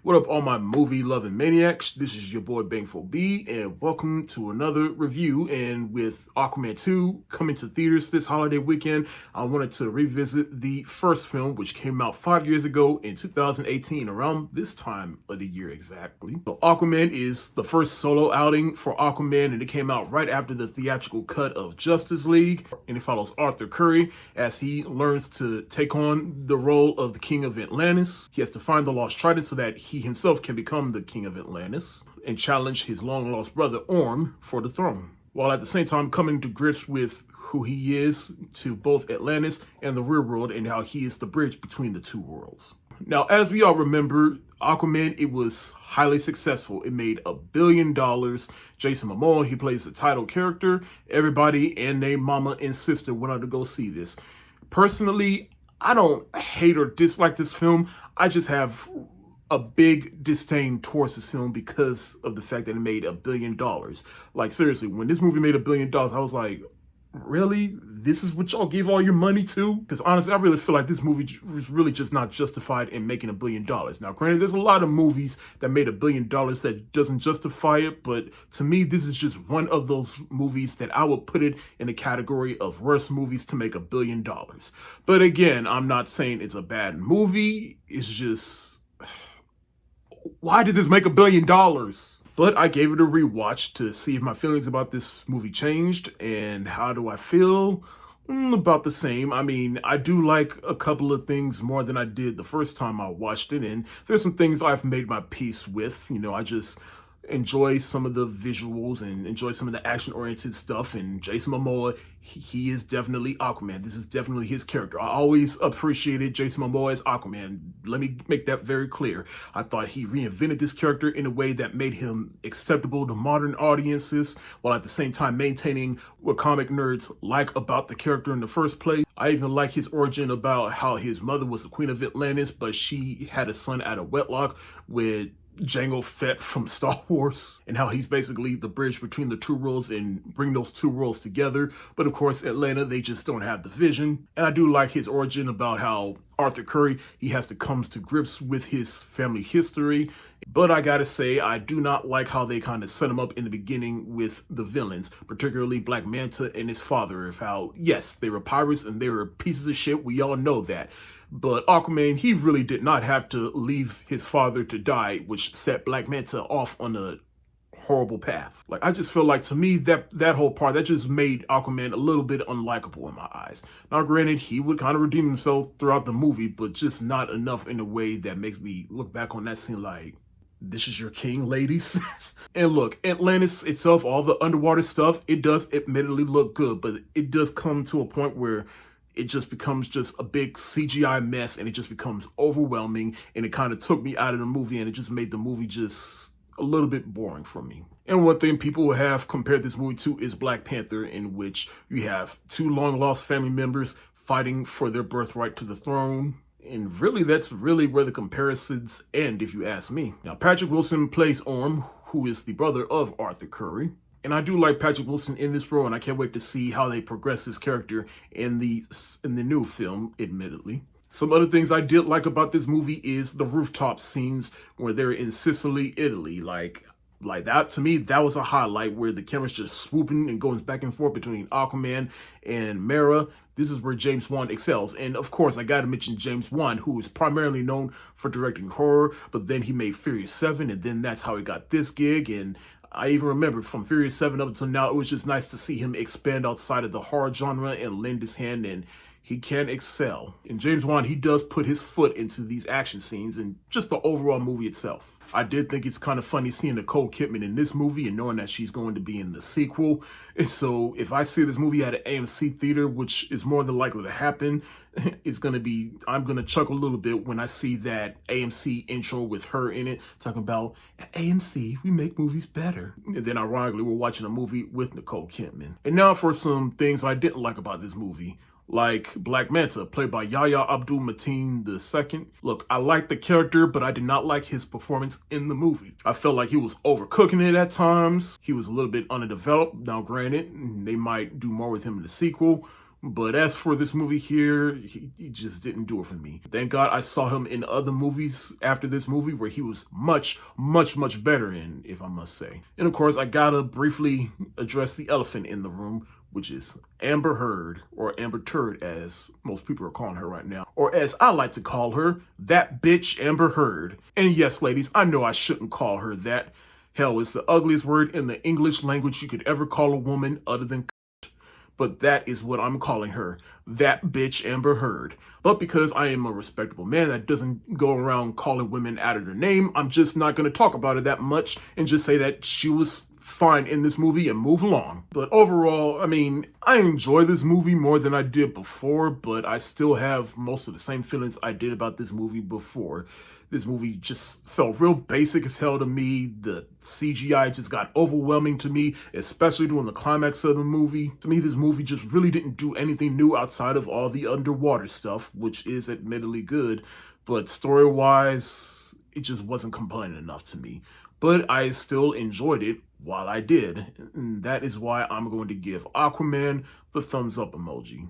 What up, all my movie-loving maniacs? This is your boy Bangful B, and welcome to another review. And with Aquaman 2 coming to theaters this holiday weekend, I wanted to revisit the first film, which came out 5 years ago in 2018, around this time of the year exactly. So Aquaman is the first solo outing for Aquaman, and it came out right after the theatrical cut of Justice League. And it follows Arthur Curry as he learns to take on the role of the King of Atlantis. He has to find the lost trident so that he himself can become the King of Atlantis and challenge his long-lost brother Orm for the throne, while at the same time coming to grips with who he is to both Atlantis and the real world and how he is the bridge between the two worlds. Now, as we all remember, Aquaman, it was highly successful. It made $1 billion. Jason Momoa, he plays the title character. Everybody and their mama and sister went out to go see this. Personally, I don't hate or dislike this film. I just have a big disdain towards this film because of the fact that it made $1 billion. Like, seriously, when this movie made $1 billion, I was like, really? This is what y'all gave all your money to? Because honestly, I really feel like this movie was really just not justified in making $1 billion. Now, granted, there's a lot of movies that made $1 billion that doesn't justify it, but to me, this is just one of those movies that I would put it in the category of worst movies to make $1 billion. But again, I'm not saying it's a bad movie. It's just, why did this make $1 billion? But I gave it a rewatch to see if my feelings about this movie changed. And how do I feel? About the same. I mean, I do like a couple of things more than I did the first time I watched it. And there's some things I've made my peace with. You know, I just enjoy some of the visuals and enjoy some of the action-oriented stuff. And Jason Momoa, he is definitely Aquaman. This is definitely his character. I always appreciated Jason Momoa as Aquaman. Let me make that very clear. I thought he reinvented this character in a way that made him acceptable to modern audiences, while at the same time maintaining what comic nerds like about the character in the first place. I even like his origin about how his mother was the Queen of Atlantis, but she had a son out of wedlock with Jango Fett from Star Wars, and how he's basically the bridge between the two worlds and bring those two worlds together. But of course, Atlanta, they just don't have the vision. And I do like his origin about how Arthur Curry, he has to come to grips with his family history. But I gotta say, I do not like how they kind of set him up in the beginning with the villains, particularly Black Manta and his father, of how, yes, they were pirates and they were pieces of shit. We all know that. But Aquaman, he really did not have to leave his father to die, which set Black Manta off on a horrible path. Like, I just feel like, to me, that whole part, that just made Aquaman a little bit unlikable in my eyes. Now, granted, he would kind of redeem himself throughout the movie, but just not enough in a way that makes me look back on that scene like, this is your king, ladies. And look, Atlantis itself, all the underwater stuff, it does admittedly look good, but it does come to a point where it just becomes just a big CGI mess, and it just becomes overwhelming, and it kind of took me out of the movie, and it just made the movie just a little bit boring for me. And one thing people will have compared this movie to is Black Panther, in which you have two long-lost family members fighting for their birthright to the throne. And really, that's really where the comparisons end, if you ask me. Now, Patrick Wilson plays Orm, who is the brother of Arthur Curry. And I do like Patrick Wilson in this role, and I can't wait to see how they progress his character in the new film, admittedly. Some other things I did like about this movie is the rooftop scenes where they're in Sicily, Italy. Like that, to me, that was a highlight, where the camera's just swooping and going back and forth between Aquaman and Mera. This is where James Wan excels. And of course, I gotta mention James Wan, who is primarily known for directing horror, but then he made Furious 7, and then that's how he got this gig. And I even remember from Furious 7 up until now, it was just nice to see him expand outside of the horror genre and lend his hand, and he can excel. And James Wan, he does put his foot into these action scenes and just the overall movie itself. I did think it's kind of funny seeing Nicole Kidman in this movie and knowing that she's going to be in the sequel. And so if I see this movie at an AMC theater, which is more than likely to happen, I'm going to chuckle a little bit when I see that AMC intro with her in it, talking about, at AMC, we make movies better. And then ironically, we're watching a movie with Nicole Kidman. And now for some things I didn't like about this movie. Like Black Manta, played by Yahya Abdul-Mateen II. Look, I like the character, but I did not like his performance in the movie. I felt like he was overcooking it at times. He was a little bit underdeveloped. Now, granted, they might do more with him in the sequel, But as for this movie here, he just didn't do it for me. Thank God I saw him in other movies after this movie where he was much, much, much better in, if I must say. And of course, I gotta briefly address the elephant in the room, which is Amber Heard, or Amber Turd as most people are calling her right now. Or as I like to call her, that bitch Amber Heard. And yes, ladies, I know I shouldn't call her that. Hell, it's the ugliest word in the English language you could ever call a woman other than but that is what I'm calling her, that bitch Amber Heard. But because I am a respectable man that doesn't go around calling women out of their name, I'm just not going to talk about it that much and just say that she was fine in this movie and move along. But overall, I mean, I enjoy this movie more than I did before, but I still have most of the same feelings I did about this movie before. This movie just felt real basic as hell to me. The CGI just got overwhelming to me, especially during the climax of the movie. To me, this movie just really didn't do anything new outside of all the underwater stuff, which is admittedly good. But story-wise, it just wasn't compelling enough to me. But I still enjoyed it while I did. And that is why I'm going to give Aquaman the thumbs up emoji.